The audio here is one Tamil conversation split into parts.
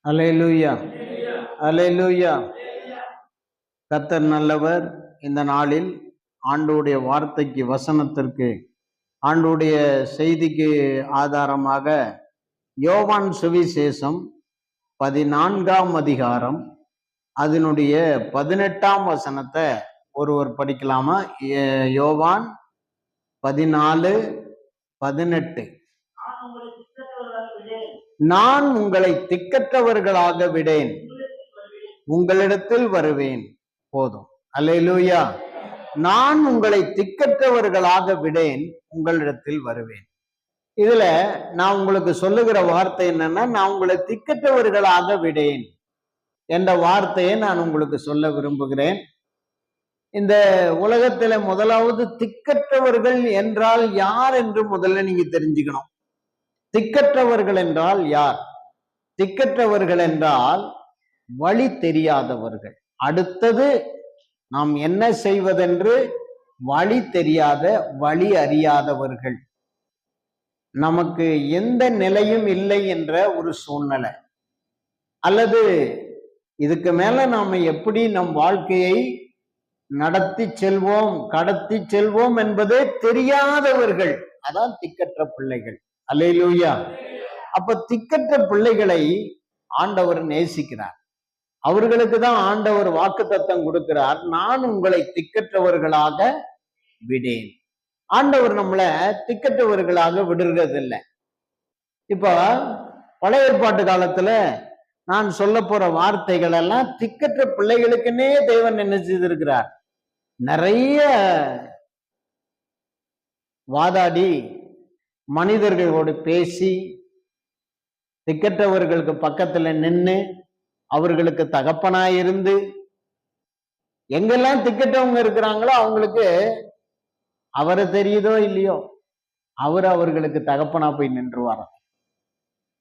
அல்லேலூயா, அல்லேலூயா. கர்த்தர் நல்லவர். இந்த நாளில் ஆண்டவருடைய வார்த்தைக்கு, வசனத்திற்கு, ஆண்டவருடைய செய்திக்கு ஆதாரமாக யோவான் சுவிசேஷம் 14ஆம் அதிகாரம் அதனுடைய 18ஆம் வசனத்தை ஒருவர் படிக்கலாமா? யோவான் 14:18. நான் உங்களை திக்கற்றவர்களாக விடேன், உங்களிடத்தில் வருவேன். போதும். அல்லேலூயா. நான் உங்களை திக்கற்றவர்களாக விடேன், உங்களிடத்தில் வருவேன். இதுல நான் உங்களுக்கு சொல்லுகிற வார்த்தை என்னன்னா, நான் உங்களை திக்கற்றவர்களாக விடேன் என்ற வார்த்தையை நான் உங்களுக்கு சொல்ல விரும்புகிறேன். இந்த உலகத்துல முதலாவது திக்கற்றவர்கள் என்றால் யார் என்று முதல்ல நீங்க தெரிஞ்சுக்கணும். திக்கற்றவர்கள் என்றால் யார்? திக்கற்றவர்கள் என்றால் வழி தெரியாதவர்கள். அடுத்தது நாம் என்ன செய்வதென்று வழி தெரியாத, வழி அறியாதவர்கள். நமக்கு எந்த நிலையும் இல்லை என்ற ஒரு சூழ்நிலை, அல்லது இதுக்கு மேல நாம எப்படி நம் வாழ்க்கையை நடத்தி செல்வோம், கடத்தி செல்வோம் என்பதே தெரியாதவர்கள். அதான் திக்கற்ற பிள்ளைகள். அல்லேலூயா. அப்ப திக்கற்ற பிள்ளைகளை ஆண்டவர் நேசிக்கிறார். அவர்களுக்கு தான் ஆண்டவர் வாக்குத்தத்தம் கொடுக்கிறார், நான் உங்களை திக்கற்றவர்களாக விடேன். ஆண்டவர் நம்மளை திக்கற்றவர்களாக விடுறதில்லை. இப்ப பழைய ஏற்பாட்டு காலத்துல நான் சொல்ல போற வார்த்தைகள் எல்லாம் திக்கற்ற பிள்ளைகளுக்குன்னே தேவன் என்ன செய்திருக்கிறார். நிறைய வாதாடி, மனிதர்களோடு பேசி, திக்கற்றவர்களுக்கு பக்கத்துல நின்று, அவர்களுக்கு தகப்பனாயிருந்து, எங்கெல்லாம் திக்கற்றவங்க இருக்கிறாங்களோ அவங்களுக்கு அவரை தெரியுதோ இல்லையோ, அவர்களுக்கு தகப்பனா போய் நின்றுவாராம்.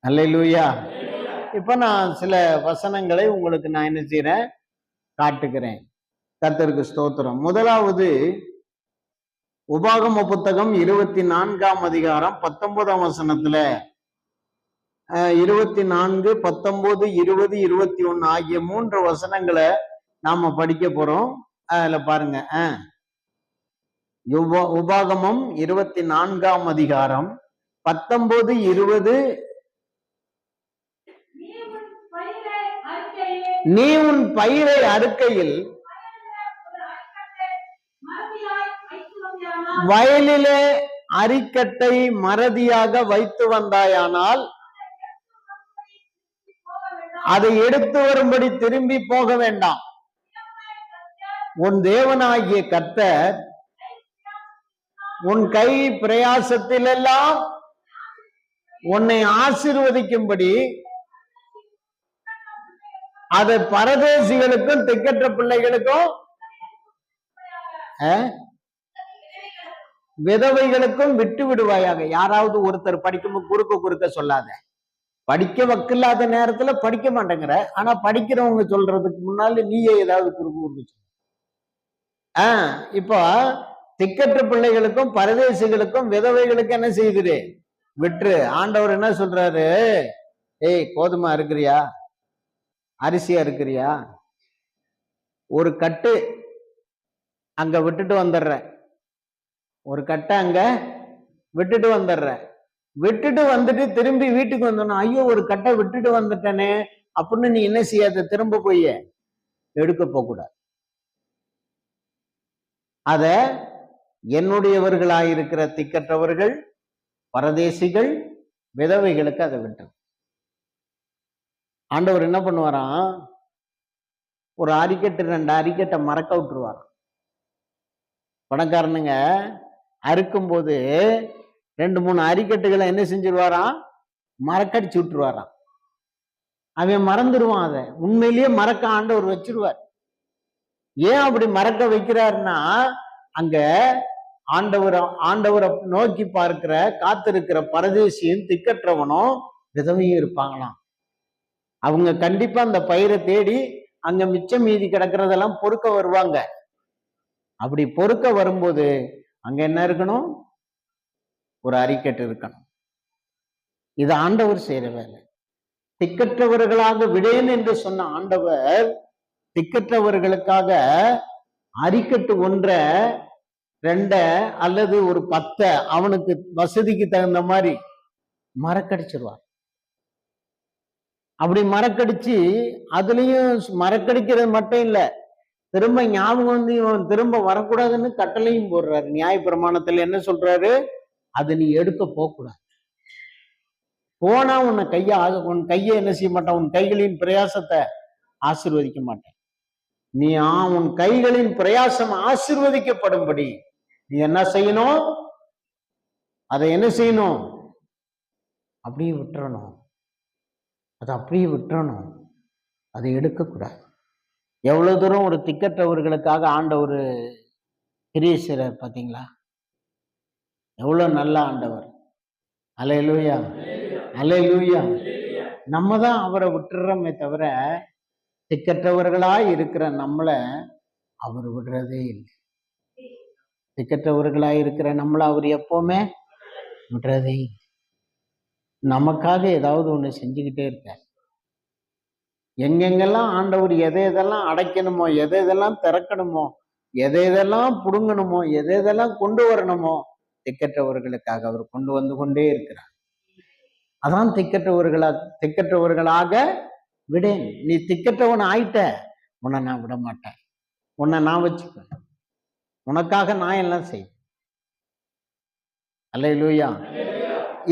அல்லேலூயா. இப்ப நான் சில வசனங்களை உங்களுக்கு நான் என்ன செய்யறேன், காட்டுகிறேன். கர்த்தருக்கு ஸ்தோத்திரம். முதலாவது உபாகம புத்தகம் 24ஆம் அதிகாரம் 19ஆம் வசனத்துல 24, 19, 20, 21 ஆகிய 3 வசனங்களை நாம படிக்க போறோம். அதுல பாருங்க. உபாகமம் 24ஆம் அதிகாரம் 19, 20. நீ உன் பயிரை அறுக்கையில் வயலிலே அரிக்கட்டை மறதியாக வைத்து வந்தாயானால் அதை எடுத்து வரும்படி திரும்பி போக வேண்டாம். உன் தேவனாகிய கர்த்தர் உன் கை பிரயாசத்திலெல்லாம் உன்னை ஆசீர்வதிக்கும்படி அதை பரதேசிகளுக்கும் திக்கற்ற பிள்ளைகளுக்கும் விதவைகளுக்கும் விட்டு விடுவாயாக. யாராவது ஒருத்தர் படிக்கும் குறுக்க சொல்லாத. படிக்க வக்கில்லாத நேரத்துல படிக்க மாட்டேங்கிற, ஆனா படிக்கிறவங்க சொல்றதுக்கு முன்னால நீயே ஏதாவது குறுக்கு சொல்ல. இப்போ திக்கற்ற பிள்ளைகளுக்கும் பரதேசிகளுக்கும் விதவைகளுக்கும் என்ன செய்யுது? விட்டுரு. ஆண்டவர் என்ன சொல்றாரு? ஏய், கோதுமை இருக்கிறியா, அரிசியா இருக்கிறியா, ஒரு கட்டு அங்க விட்டுட்டு வந்துடுற, ஒரு கட்டை அங்க விட்டுட்டு வந்துடுற. விட்டுட்டு வந்துட்டு திரும்பி வீட்டுக்கு வந்தோன்னா, ஐயோ ஒரு கட்டை விட்டுட்டு வந்துட்டனே அப்படின்னு நீ என்ன செய்யாத, திரும்ப போய் எடுக்க போகக்கூடாது. அத என்னுடையவர்களாயிருக்கிற திக்கற்றவர்கள், பரதேசிகள், விதவைகளுக்கு அதை விட்டு. ஆண்டவர் என்ன பண்ணுவாராம், ஒரு அரிக்கட்டு 2 அரிக்கட்டை மறக்க விட்டுருவாராம். பணக்காரனுங்க அறுக்கும் போது 2-3 அரிக்கட்டுகளை என்ன செஞ்சிருவாராம், மறக்கடிச்சு விட்டுருவாராம். அவன் மறந்துடுவான். அதை உண்மையிலேயே மறக்க ஆண்டவர் வச்சிருவார். ஏன் அப்படி மறக்க வைக்கிறாருன்னா, அங்க ஆண்டவரை நோக்கி பார்க்கிற, காத்திருக்கிற பரதேசியும் திக்கற்றவனும் விதவையும் இருப்பாங்களாம். அவங்க கண்டிப்பா அந்த பயிரை தேடி அங்க மிச்சம் மீதி கிடக்கிறதெல்லாம் பொறுக்க வருவாங்க. அப்படி பொறுக்க வரும்போது அங்க என்ன இருக்கணும்? ஒரு அரிக்கட்டு இருக்கணும். இது ஆண்டவர் செய்யற வேலை. திக்கற்றவர்களாக விடேன் என்று சொன்ன ஆண்டவர் திக்கற்றவர்களுக்காக அரிக்கட்டு 1 2 அல்லது ஒரு 10 அவனுக்கு வசதிக்கு தகுந்த மாதிரி மறக்கடிச்சிருவார். அப்படி மறக்கடிச்சு அதுலயும் மறக்கடிக்கிறது மட்டும் இல்ல, திரும்ப ஞாபகம் வந்து இவன் திரும்ப வரக்கூடாதுன்னு கட்டளையும் போடுறாரு. நியாயப்பிரமாணத்துல என்ன சொல்றாரு? அது நீ எடுக்க போகக்கூடாது. போனா உன் கையை என்ன செய்ய மாட்டான்? உன் கைகளின் பிரயாசத்தை ஆசீர்வதிக்க மாட்டேன். நீ உன் கைகளின் பிரயாசம் ஆசீர்வதிக்கப்படும்படி நீ என்ன செய்யணும்? அதை என்ன செய்யணும்? அப்படியே விட்டுறணும். அதை அப்படியே விட்டுறணும். அதை எடுக்கக்கூடாது. எவ்வளவு தூரம் ஒரு திக்கற்றவர்களுக்காக ஆண்டவர் கிரியை செய்றார் பாத்தீங்களா? எவ்வளவு நல்ல ஆண்டவர். அல்லேலூயா, அல்லேலூயா. நம்ம தான் அவரை விட்டுறோமே தவிர திக்கற்றவர்களாய் இருக்கிற நம்மளை அவர் விடுறதே இல்லை. திக்கற்றவர்களாய் இருக்கிற நம்மளை அவர் எப்பவுமே விடுறதே இல்லை. நமக்காக ஏதாவது ஒண்ணு செஞ்சுக்கிட்டே இருக்க. எங்கெங்கெல்லாம் ஆண்டவர் எதெல்லாம் அடைக்கணுமோ, எதெல்லாம் திறக்கணுமோ, எதெல்லாம் புடுங்கணுமோ, எதெல்லாம் கொண்டு வரணுமோ, திக்கற்றவர்களுக்காக அவர் கொண்டு வந்து கொண்டே இருக்கிறார். அதான் திக்கற்றவர்களாக விடேன். நீ திக்கற்றவன் ஆயிட்ட, உன்னை நான் விட மாட்டேன். உன்னை நான் வச்சுப்பேன். உனக்காக நான் எல்லாம் செய்வேன். அல்லேலூயா.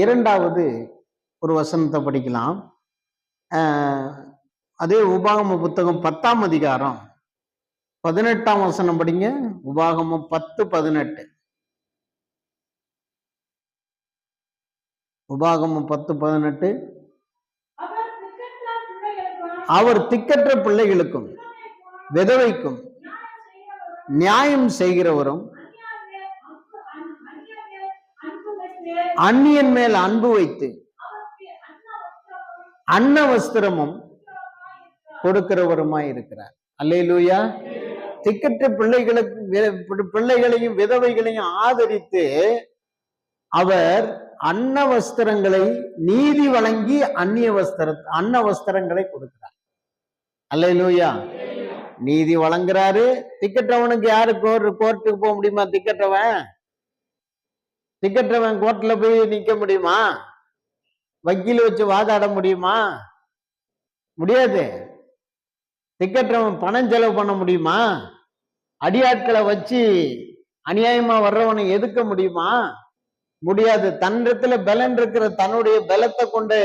2வது ஒரு வசனத்தை படிக்கலாம். அதே உபாகம புத்தகம் 10ஆம் அதிகாரம் 18ஆம் வசனம் படிங்க. உபாகமம் 10:18. உபாகமம் 10:18. அவர் திக்கற்ற பிள்ளைகளுக்கும் விதவைக்கும் நியாயம் செய்கிறவரும் அந்நியன் மேல் அன்பு வைத்து அன்ன வஸ்திரமும் கொடுக்கிறவருமாய் இருக்கிறார். அல்லேலூயா. திக்கற்ற பிள்ளைகளையும் விதவைகளையும் ஆதரித்து அவர் அன்ன வஸ்திரங்களை நீதி வழங்கி அன்ன வஸ்திரங்களை கொடுக்கிறார். அல்லேலூயா. நீதி வழங்குறாரு. திக்கற்றவனுக்கு யாரு கோர்ட்டுக்கு போக முடியுமா? திக்கற்றவன் கோர்ட்ல போய் நிக்க முடியுமா? வக்கீல் வச்சு வாதாட முடியுமா? முடியாது. திக்கற்றவன் பணம் செலவு பண்ண முடியுமா? அடியாட்களை வச்சு அநியாயமா வர்றவனை எதுக்க முடியுமா? முடியாது. தன்னிடத்துல பலன் இருக்கிற தன்னுடைய பலத்தை கொண்டு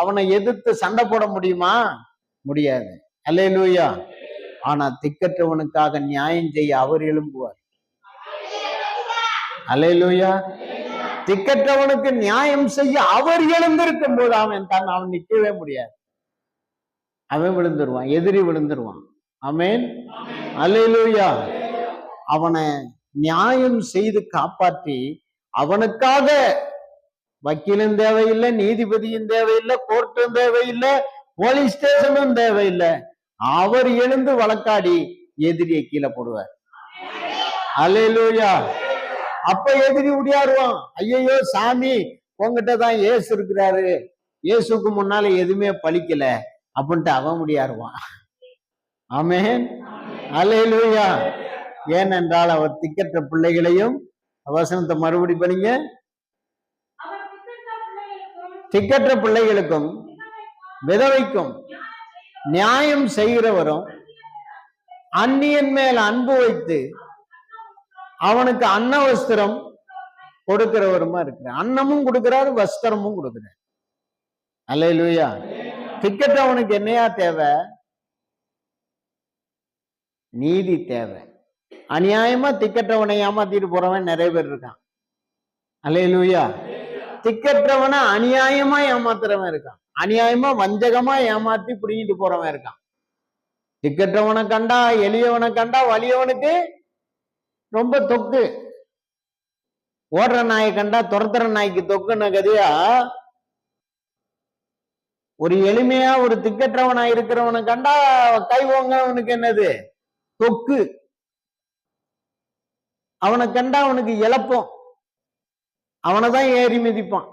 அவனை எதிர்த்து சண்டை போட முடியுமா? முடியாது. அல்லேலூயா. ஆனா திக்கற்றவனுக்காக நியாயம் செய்ய அவர் எழும்புவார். அல்லேலூயா. திக்கற்றவனுக்கு நியாயம் செய்ய அவர் எழுந்திருக்கும் போது அவன் நிக்கவே முடியாது. அவன் விழுந்துருவான், எதிரி விழுந்துருவான். ஆமென். அல்லேலூயா. அவனை நியாயம் செய்து காப்பாற்றி அவனுக்காக வக்கீலும் தேவையில்லை, நீதிபதியும் தேவையில்லை, கோர்ட்டும் தேவையில்லை, போலீஸ் ஸ்டேஷனும் தேவையில்லை. அவர் எழுந்து வழக்காடி எதிரியை கீழே போடுவார். அல்லேலூயா. அப்ப எதிரி உடையாருவான். ஐயோ சாமி, உங்ககிட்டதான் ஏசு இருக்கிறாரு, இயேசுக்கு முன்னால எதுவுமே பலிக்கல அப்படின்ட்டு அவன் முடியாருவான். ஆமென். அல்லேலூயா. ஏனென்றால் அவர் திக்கற்ற பிள்ளைகளையும், வசனத்தை மறுபடி படிங்க, திக்கற்ற பிள்ளைகளுக்கும் விதவைக்கும் நியாயம் செய்கிறவரும் அந்நியன் மேல் அன்பு வைத்து அவனுக்கு அன்ன வஸ்திரம் கொடுக்கிறவருமா இருக்கிறார். அன்னமும் கொடுக்கிறாரு, வஸ்திரமும் கொடுக்கிறார். அல்லேலூயா. திக்கற்றவனுக்கு என்னையா தேவை? நீதி தேவை. அநியாயமா திக்கற்றவனை ஏமாத்திட்டு போறவன் நிறைய பேர் இருக்கான். அல்லேலூயா. திக்கற்றவனை அநியாயமா ஏமாத்துறவன் இருக்கான். அநியாயமா வஞ்சகமா ஏமாத்தி புடிங்கிட்டு போறவன் இருக்கான். திக்கற்றவனை கண்டா, எளியவனை கண்டா வலியவனுக்கு ரொம்ப தொக்கு. ஓடுற நாயை கண்டா துரத்துற நாய்க்கு தொக்குன்னு கதையா, ஒரு எளிமையா ஒரு திக்கற்றவனா இருக்கிறவனை கண்டா கை ஓங்க அவனுக்கு என்னது? தொக்கு. அவனை கண்டா அவனுக்கு இழப்போம். அவனைதான் ஏறி மிதிப்பான்.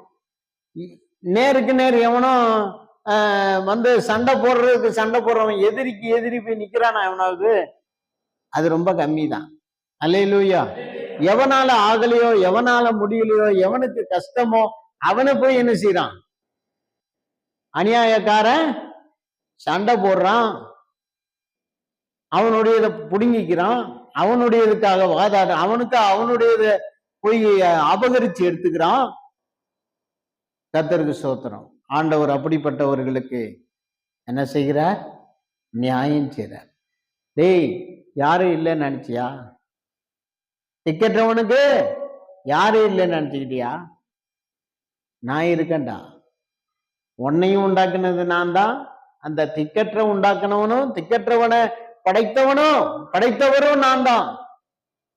நேருக்கு நேர் எவனோ வந்து சண்டை போடுறவன் எதிரிக்கு எதிரி போய் நிக்கிறானா எவனாவது? அது ரொம்ப கம்மி தான். அல்லேலூயா. எவனால ஆகலையோ, எவனால முடியலையோ, எவனுக்கு கஷ்டமோ அவனை போய் என்ன செய்யறான்? அநியாயக்காரன் சண்டை போடுறான், அவனுடையதை புடுங்கிக்கிறான், அவனுடையதுக்காக வாதாட, அவனுடையத போய் அபகரிச்சு எடுத்துக்கிறான். கர்த்தருக்கு ஸ்தோத்திரம். ஆண்டவர் அப்படிப்பட்டவர்களுக்கு என்ன செய்கிறார்? நியாயம் செய்கிறார். டேய், யாரும் இல்லைன்னு நினைச்சியா? திக்கற்றவனுக்கு யாரும் இல்லைன்னு நினைச்சுக்கிட்டியா? நான் இருக்கேன்டா. உன்னையும் உண்டாக்குனது நான் தான். அந்த திக்கற்ற உண்டாக்குனவனும் திக்கற்றவனை படைத்தவரும் நான் தான்.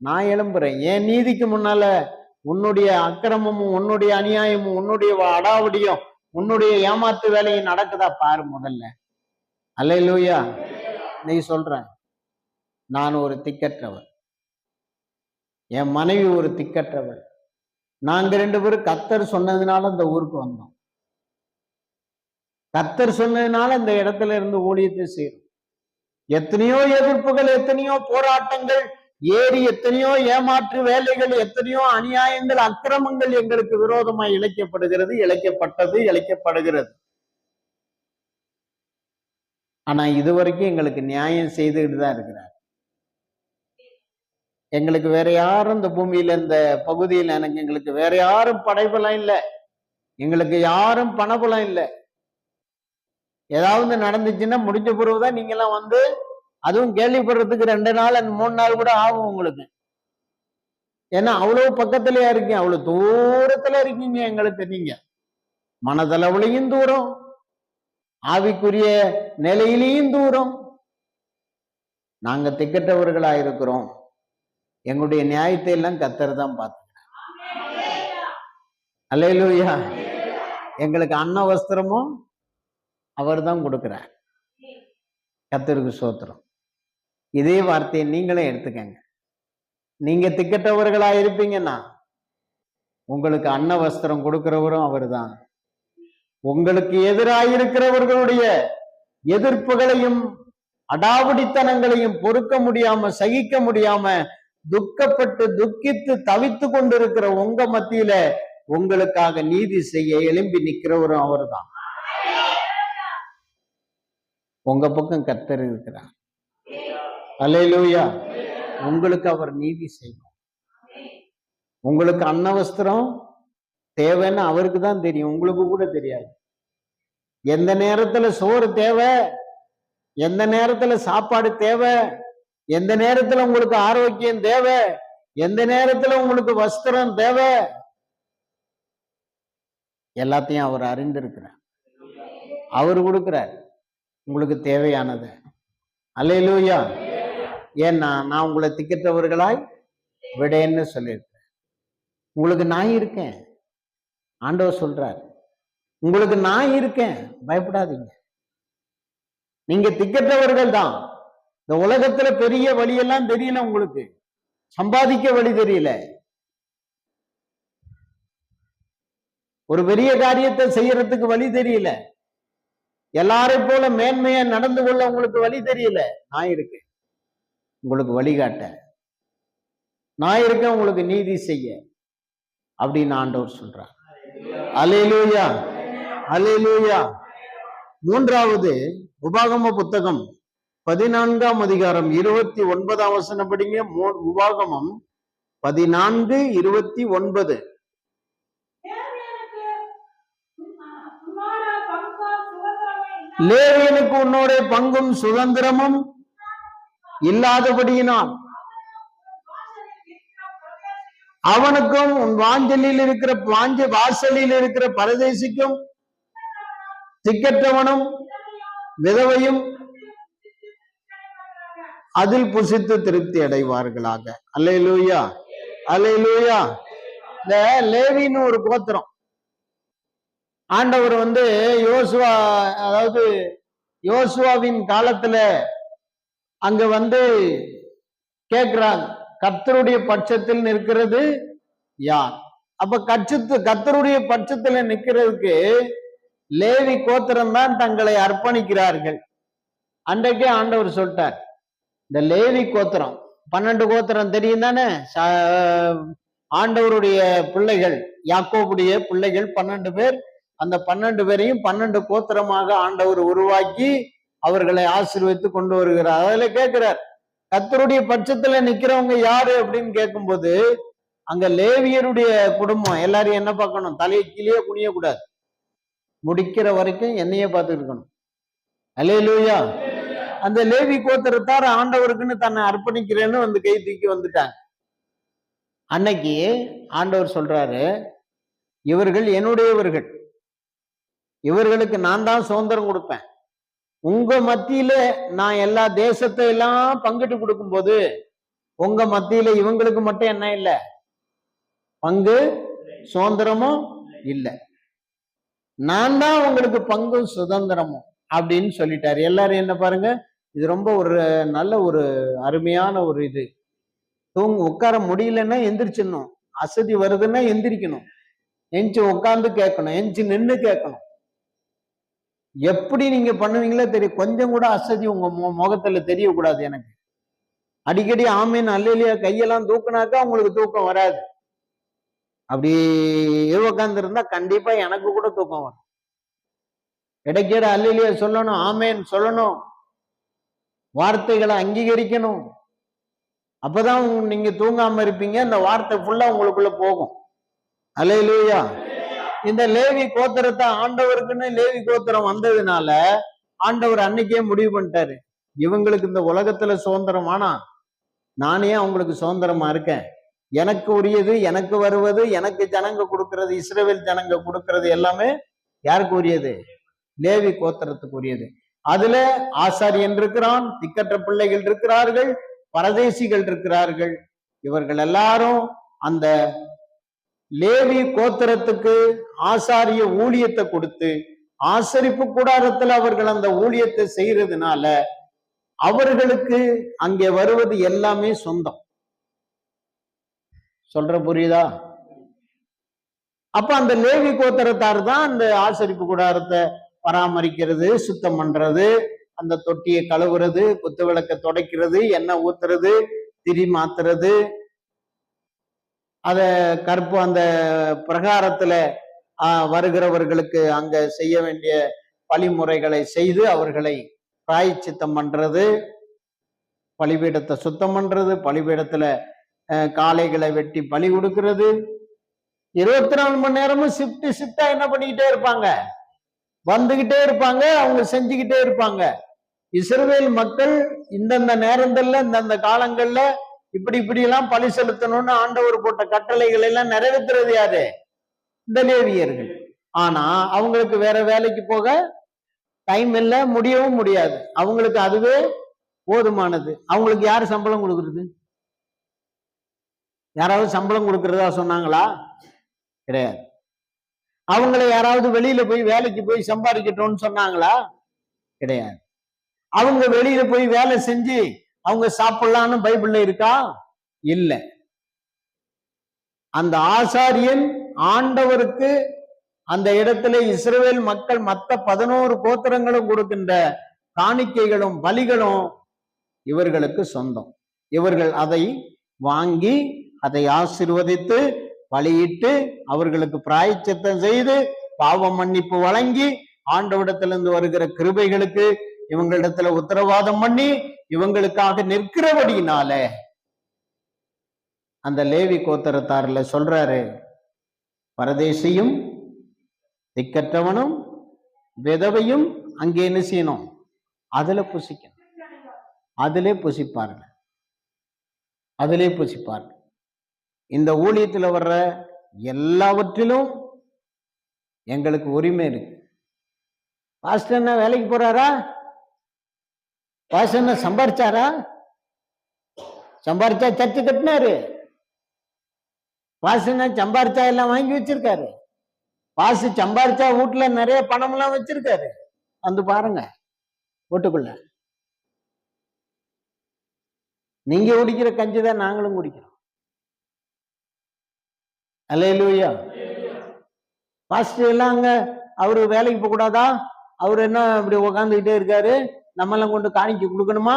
நான் எழும்புறேன். என் நீதிக்கு முன்னால உன்னுடைய அக்கிரமமும் உன்னுடைய அநியாயமும் உன்னுடைய அடாவடியும் உன்னுடைய ஏமாத்து வேலையும் நடக்குதா பாரு முதல்ல. அல்லேலூயா. நீ சொல்றேன், நான் ஒரு திக்கற்றவன், என் மனைவி ஒரு திக்கற்றவள். நாங்க 2 பேரும் கர்த்தர் சொன்னதுனால இந்த ஊருக்கு வந்தோம். கர்த்தர் சொன்னதுனால இந்த இடத்துல இருந்து ஊழியத்தை செய்யறோம். எத்தனையோ எதிர்ப்புகள், எத்தனையோ போராட்டங்கள் ஏறி, எத்தனையோ ஏமாற்று வேலைகள், எத்தனையோ அநியாயங்கள், அக்கிரமங்கள் எங்களுக்கு விரோதமாய் இழைக்கப்படுகிறது. ஆனா இதுவரைக்கும் எங்களுக்கு நியாயம் செய்துகிட்டு தான் இருக்கிறார். எங்களுக்கு வேற யாரும் இந்த பூமியில, இந்த பகுதியில் எங்களுக்கு வேற யாரும் படைபலம் இல்லை, எங்களுக்கு யாரும் பணபலம் இல்லை. ஏதாவது நடந்துச்சுன்னா முடிஞ்ச பிறகுதான் நீங்க எல்லாம் வந்து, அதுவும் கேள்விப்படுறதுக்கு 2 நாள் 3 நாள் கூட ஆகும் உங்களுக்கு. ஏன்னா அவ்வளவு பக்கத்திலயா இருக்கீங்க, அவ்வளவு தூரத்துல இருக்கீங்க எங்களுக்கு. நீங்க மனதளவுலையும் தூரம், ஆவிக்குரிய நிலையிலையும் தூரம். நாங்க திக்கற்றவர்களா இருக்கிறோம். எங்களுடைய நியாயத்தை எல்லாம் கர்த்தர் தான் பார்த்துக்கிறார். அல்லேலூயா. எங்களுக்கு அன்ன வஸ்திரமும் அவர் தான் கொடுக்கிறார். கர்த்தருக்கு ஸ்தோத்திரம். இதே வார்த்தையை நீங்களும் எடுத்துக்கங்க. நீங்க திக்கற்றவர்களா இருப்பீங்கன்னா உங்களுக்கு அன்ன வஸ்திரம் கொடுக்கிறவரும் அவர் தான். உங்களுக்கு எதிராயிருக்கிறவர்களுடைய எதிர்ப்புகளையும் அடாவடித்தனங்களையும் பொறுக்க முடியாம, சகிக்க முடியாம, துக்கப்பட்டு துக்கித்து தவித்து கொண்டிருக்கிற உங்க மத்தியில உங்களுக்காக நீதி செய்ய எழும்பி நிற்கிறவரும் அவர் தான். உங்க பக்கம் கர்த்தர் இருக்கிறார். அல்லேலூயா. உங்களுக்கு அவர் நீதி செய்யும். உங்களுக்கு அன்னவஸ்திரம் தேவைன்னு அவருக்கு தான் தெரியும், உங்களுக்கு கூட தெரியாது. எந்த நேரத்துல சோறு தேவை, எந்த நேரத்துல சாப்பாடு தேவை, எந்த நேரத்துல உங்களுக்கு ஆரோக்கியம் தேவை, எந்த நேரத்துல உங்களுக்கு வஸ்திரம் தேவை, எல்லாத்தையும் அவர் அறிந்திருக்கிறார். அவர் கொடுக்கிறார் உங்களுக்கு தேவையானது. அல்லேலூயா. ஏன்னா நான் உங்களை திக்கற்றவர்களாய் விடேன்னு சொல்லியிருக்கேன். உங்களுக்கு நான் இருக்கேன். ஆண்டவர் சொல்றார், உங்களுக்கு நான் இருக்கேன், பயப்படாதீங்க. நீங்க திக்கற்றவர்கள் தான். இந்த உலகத்துல பெரிய வழியெல்லாம் தெரியல உங்களுக்கு, சம்பாதிக்க வழி தெரியல, ஒரு பெரிய காரியத்தை செய்யறதுக்கு வழி தெரியல, எல்லாரையும் போல மேன்மையா நடந்து கொள்ள உங்களுக்கு வழி தெரியல. நான் இருக்கேன் உங்களுக்கு வழிகாட்ட, நான் இருக்கேன் உங்களுக்கு நீதி செய்ய அப்படின்னு ஆண்டவர் சொல்றார். அல்லேலூயா. அல்லேலூயா. 3வது உபாகம புத்தகம் 14ஆம் அதிகாரம் 29ஆம் வசனம் படிங்க. உபாகமம் 14:29. லேவியனுக்கு உன்னோட பங்கும் சுதந்திரமும் இல்லாதபடியினால் அவனுக்கும் உன் வாசலில் இருக்கிற பரதேசிக்கும் திக்கற்றவனும் விதவையும் அதில் புசித்து திருப்தி அடைவார்களாக. அல்லேலூயா. அல்லேலூயா. இந்த லேவின்னு ஒரு கோத்திரம் ஆண்டவர் வந்து யோசுவா, அதாவது யோசுவாவின் காலத்துல அங்க வந்து கேட்கிறாங்க, கர்த்தருடைய பட்சத்தில் நிற்கிறது யார்? அப்ப கர்த்தருடைய பட்சத்துல நிற்கிறதுக்கு லேவி கோத்திரம் தான் தங்களை அர்ப்பணிக்கிறார்கள். அன்றைக்கே ஆண்டவர் சொல்லிட்டார், இந்த லேவி கோத்திரம் 12 கோத்திரம் தெரியும் தானே, ஆண்டவருடைய பிள்ளைகள், யாக்கோபுடைய பிள்ளைகள் 12 பேர். அந்த 12 பேரையும் 12 கோத்திரமாக ஆண்டவர் உருவாக்கி அவர்களை ஆசீர்வதித்து கொண்டு வருகிறார். அதுல கேட்கிறார், கர்த்தருடைய பட்சத்துல நிக்கிறவங்க யாரு அப்படின்னு கேட்கும்போது, அங்க லேவியருடைய குடும்பம் எல்லாரையும் என்ன பார்க்கணும், தலையை கீழே குனிய கூடாது, முடிக்கிற வரைக்கும் என்னையே பார்த்துட்டு இருக்கணும். அல்லேலூயா. அந்த லேவி கோத்திரத்தார் ஆண்டவருக்குன்னு தன்னை அர்ப்பணிக்கிறேன்னு வந்து கை தூக்கி வந்துட்டாங்க. அன்னைக்கு ஆண்டவர் சொல்றாரு, இவர்கள் என்னுடையவர்கள், இவர்களுக்கு நான் தான் சுதந்திரம் கொடுப்பேன். உங்க மத்தியில நான் எல்லா தேசத்தை எல்லாம் பங்கிட்டு கொடுக்கும் போது உங்க மத்தியில இவங்களுக்கு மட்டும் என்ன இல்லை, பங்கு சுதந்திரமும் இல்லை, நான் தான் உங்களுக்கு பங்கும் சுதந்திரமும் அப்படின்னு சொல்லிட்டாரு. எல்லாரும் என்ன பாருங்க, இது ரொம்ப ஒரு நல்ல ஒரு அருமையான ஒரு இது. உட்கார முடியலன்னா எந்திரிச்சிடணும், அசதி வருதுன்னா எந்திரிக்கணும், எஞ்சி உட்காந்து கேட்கணும், எஞ்சி நின்று கேட்கணும். எப்படி நீங்க பண்ணுவீங்களோ தெரியும், கொஞ்சம் கூட அசதி உங்க முகத்துல தெரியக்கூடாது. எனக்கு அடிக்கடி ஆமீன் அல்லேலியா கையெல்லாம் தூக்குனாக்கா உங்களுக்கு தூக்கம் வராது. அப்படியே உட்கார்ந்து இருந்தா கண்டிப்பா எனக்கு கூட தூக்கம் வரும். இடைக்கேட அல்லேலியா சொல்லணும், ஆமேன் சொல்லணும், வார்த்தைகளை அங்கீகரிக்கணும். அப்பதான் நீங்க தூங்காம இருப்பீங்க, அந்த வார்த்தை ஃபுல்லா உங்களுக்குள்ள போகும். அல்லேலூயா. இந்த லேவி கோத்திரத்தை ஆண்டவருக்குன்னு லேவி கோத்திரம் வந்ததுனால ஆண்டவர் அன்னைக்கே முடிவு பண்ணிட்டாரு, இவங்களுக்கு இந்த உலகத்துல சுதந்திரம் ஆனா நானே அவங்களுக்கு சுதந்திரமா இருக்கேன். எனக்கு உரியது, எனக்கு வருவது, எனக்கு ஜனங்க கொடுக்கறது, இஸ்ரவேல் ஜனங்க கொடுக்கறது எல்லாமே யாருக்கு உரியது, லேவி கோத்திரத்துக்கு உரியது. அதுல ஆசாரியன் இருக்கிறான், திக்கற்ற பிள்ளைகள் இருக்கிறார்கள், பரதேசிகள் இருக்கிறார்கள். இவர்கள் எல்லாரும் அந்த லேவி கோத்திரத்துக்கு ஆசாரிய ஊழியத்தை கொடுத்து ஆசரிப்பு கூடாரத்துல அவர்கள் அந்த ஊழியத்தை செய்யறதுனால அவர்களுக்கு அங்கே வருவது எல்லாமே சொந்தம். சொல்ற புரியுதா? அப்ப அந்த லேவி கோத்திரத்தார் தான் அந்த ஆசரிப்பு கூடாரத்தை பராமரிக்கிறது, சுத்தம் பண்றது, அந்த தொட்டியை கழுவுறது, குத்து விளக்க துடைக்கிறது, எண்ணெய் ஊத்துறது, திரி மாத்துறது, அத கற்பு அந்த பிரகாரத்துல வருகிறவர்களுக்கு அங்க செய்ய வேண்டிய பழிமுறைகளை செய்து அவர்களை பிராயச்சித்தம் பண்றது, பலிபீடத்தை சுத்தம் பண்றது, பலிபீடத்துல காளைகளை வெட்டி பலி கொடுக்கிறது. 24 மணி நேரமும் ஷிப்டா என்ன பண்ணிக்கிட்டே இருப்பாங்க, வந்துகிட்டே இருப்பாங்க, அவங்க செஞ்சுக்கிட்டே இருப்பாங்க. இஸ்ரவேல் மக்கள் இந்தந்த நேரங்கள்ல இந்தந்த காலங்கள்ல இப்படி எல்லாம் பலி செலுத்தணும்னு ஆண்டவர் போட்ட கட்டளைகள் எல்லாம் நிறைவேற்றுறது யாரு, இந்த லேவியர்கள். ஆனா அவங்களுக்கு வேற வேலைக்கு போக டைம் இல்லை, முடியவும் முடியாது. அவங்களுக்கு அதுவே போதுமானது. அவங்களுக்கு யாரு சம்பளம் கொடுக்கறது? யாராவது சம்பளம் கொடுக்கறதா சொன்னாங்களா? கிடையாது. அவங்கள யாராவது வெளியில போய் வேலைக்கு போய் சம்பாதிக்கட்டும்னு சொன்னாங்களா? கிடையாது. அவங்க வெளியில போய் வேலை செஞ்சு அவங்க சாப்பிடலான்னு பைபிள்ல இருக்கா? இல்ல. அந்த ஆசாரியன் ஆண்டவருக்கு அந்த இடத்துல இஸ்ரவேல் மக்கள் மற்ற 11 கோத்திரங்களும் கொடுக்கின்ற காணிக்கைகளும் பலிகளும் இவர்களுக்கு சொந்தம். இவர்கள் அதை வாங்கி அதை ஆசீர்வதித்து பலியிட்டு அவர்களுக்கு பிராயச்சித்தம் செய்து பாவ மன்னிப்பு வழங்கி ஆண்டவரிடத்திலிருந்து வருகிற கிருபைகளுக்கு இவங்களிடத்துல உத்தரவாதம் பண்ணி இவங்களுக்காக நிற்கிறபடியினால அந்த லேவி கோத்திரத்தார்ல சொல்றாரு, பரதேசியும் திக்கற்றவனும் விதவையும் அங்கே என்ன செய்யணும், அதுல புசிக்கணும், அதிலே புசிப்பார்கள், அதிலே புசிப்பார்கள். இந்த ஊழியத்துல வர்ற எல்லாவற்றிலும் எங்களுக்கு உரிமை இருக்கு. பாஸ்டர் என்ன வேலைக்கு போறாரா? பாஸ்டர் என்ன சம்பாரிச்சாரா? சம்பாரிச்சா சர்ச்சு கட்டினாரு. பாஸ்டர் என்ன சம்பாரிச்சா எல்லாம் வாங்கி வச்சிருக்காரு. பாஸ்டர் சம்பாரிச்சா வீட்டுல நிறைய பணம் எல்லாம் வச்சிருக்காரு. வந்து பாருங்க வீட்டுக்குள்ள. நீங்க குடிக்கிற கஞ்சி தான் நாங்களும் குடிக்கிறோம். அல்லேலூயா. பாஸ்டர் எல்லாம் அங்க அவரு வேலைக்கு போக கூடாதா? அவரு என்ன இப்படி உக்காந்துக்கிட்டே இருக்காரு? நம்ம எல்லாம் கொண்டு காணிக்க கொடுக்கணுமா?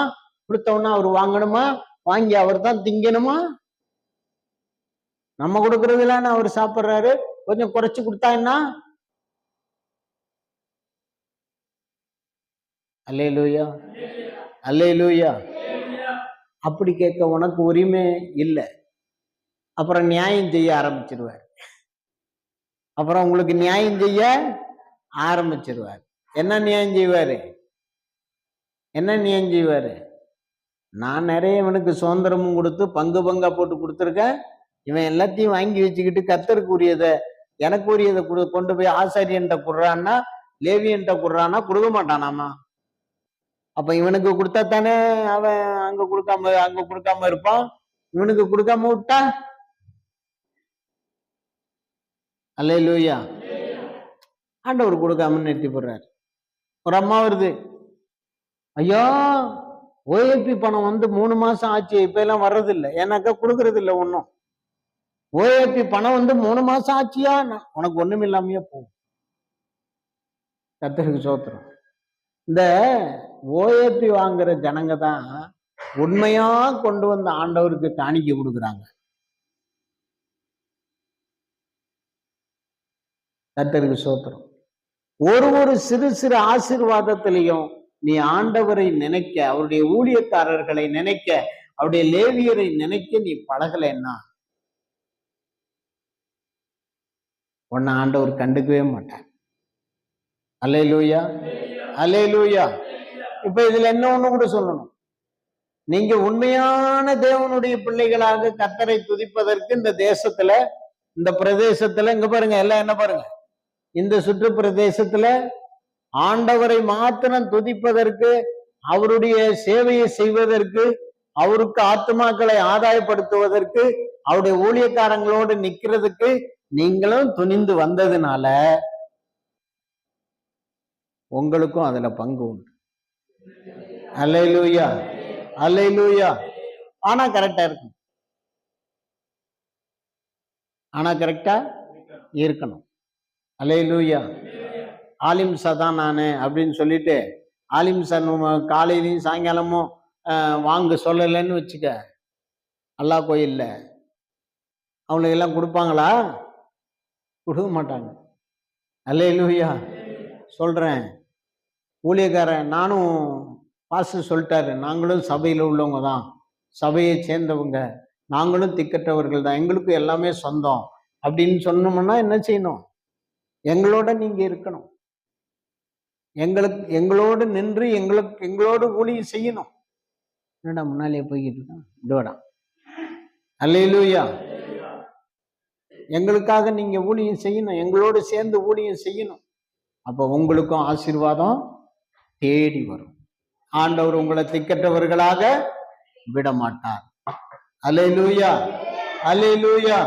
கொடுத்தவொன்னா அவர் வாங்கணுமா? வாங்கி அவர் தான் திங்கணுமா? நம்ம கொடுக்கறதுலான்னு அவர் சாப்பிடுறாரு. கொஞ்சம் குறைச்சு கொடுத்தா என்ன? அல்லேலூயா, அல்லேலூயா. அப்படி கேட்க உனக்கு உரிமை இல்லை. அப்புறம் நியாயம் செய்ய ஆரம்பிச்சிருவார். அப்புறம் உங்களுக்கு நியாயம் செய்ய ஆரம்பிச்சிருவார். என்ன நியாயம் செய்வாரு? என்ன நியாயம் செய்வாரு? நான் நிறைய இவனுக்கு சுதந்திரமும் கொடுத்து பங்கு பங்கா போட்டு கொடுத்துருக்கேன். இவன் எல்லாத்தையும் வாங்கி வச்சுக்கிட்டு கர்த்தருக்கு உரியதை, எனக்கு உரியதை கொண்டு போய் ஆசாரியன்ட்ட குடுறான்னா, லேவியன்ட்ட குடுறான்னா கொடுக்க மாட்டானாமா. அப்ப இவனுக்கு கொடுத்தா தானே அவன் அங்க கொடுக்காம இருப்பான். இவனுக்கு கொடுக்காம விட்டா? அல்லேலூயா. ஆண்டவர் கொடுக்காம நிறுத்தி போடுறாரு. ஒரு அம்மா வருது, ஐயா ஓஏபி பணம் வந்து 3 மாசம் ஆச்சு, இப்ப எல்லாம் வர்றது இல்லை, ஏன்னாக்கா கொடுக்கறது இல்லை ஒன்னும். ஓஏபி பணம் வந்து 3 மாசம் ஆச்சியா, உனக்கு ஒண்ணும் இல்லாமையே போகும். கர்த்தருக்கு சோத்திரம். இந்த ஓஏபி வாங்குற ஜனங்க தான் உண்மையா கொண்டு வந்த ஆண்டவருக்கு காணிக்கை கொடுக்குறாங்க. கர்த்தருக்கு சோத்திரம். ஒரு சிறு சிறு ஆசீர்வாதத்திலையும் நீ ஆண்டவரை நினைக்க, அவருடைய ஊழியக்காரர்களை நினைக்க, அவருடைய லேவியரை நினைக்க நீ பழகலைன்னா உன்னை ஆண்டவர் கண்டுக்கவே மாட்டார். அல்லேலூயா, அல்லேலூயா. இப்ப இதுல என்ன ஒண்ணு கூட சொல்லணும். நீங்க உண்மையான தேவனுடைய பிள்ளைகளாக கர்த்தரை துதிப்பதற்கு இந்த தேசத்துல, இந்த பிரதேசத்துல, இங்க பாருங்க எல்லாம் என்ன பாருங்க, இந்த சுற்று பிரதேசத்துல ஆண்டவரை மாத்திரம் துதிப்பதற்கு, அவருடைய சேவையை செய்வதற்கு, அவருக்கு ஆத்துமாக்களை ஆதாயப்படுத்துவதற்கு, அவருடைய ஊழியக்காரங்களோடு நிக்கிறதுக்கு நீங்களும் துணிந்து வந்ததுனால உங்களுக்கும் அதுல பங்கு உண்டு. அல்லேலூயா, அல்லேலூயா. ஆனா கரெக்டா இருக்கும். ஆனா கரெக்டா இருக்கணும். அல்லேலூயா. ஆலிம்சா தான் நானு அப்படின்னு சொல்லிட்டு ஆலிம்சா காலையிலையும் சாயங்காலமும் வாங்க சொல்லலைன்னு வச்சுக்க, அல்லாஹ் கோயில்ல அவனுக்கு எல்லாம் கொடுப்பாங்களா? கொடுக்க மாட்டாங்க. அல்லேலூயா. சொல்றேன், ஊழியக்காரன் நானும் பாஸ்டர் சொல்லிட்டாரு, நாங்களும் சபையில உள்ளவங்க தான், சபையை சேர்ந்தவங்க, நாங்களும் திக்கற்றவர்கள் தான், எங்களுக்கும் எல்லாமே சொந்தம் அப்படின்னு சொன்னோம்னா என்ன செய்யணும்? எங்களோட நீங்க இருக்கணும். எங்களோடு நின்று எங்களோடு ஊழியம் செய்யணும். என்னடா முன்னாலே போய்கிட்டு இருக்கான், இதோடா. அல்லேலூயா. எங்களுக்காக நீங்க ஊழியம் செய்யணும், எங்களோடு சேர்ந்து ஊழியம் செய்யணும். அப்ப உங்களுக்கும் ஆசீர்வாதம் தேடி வரும். ஆண்டவர் உங்களை திக்கற்றவர்களாக விட மாட்டார். அல்லேலூயா, அல்லேலூயா.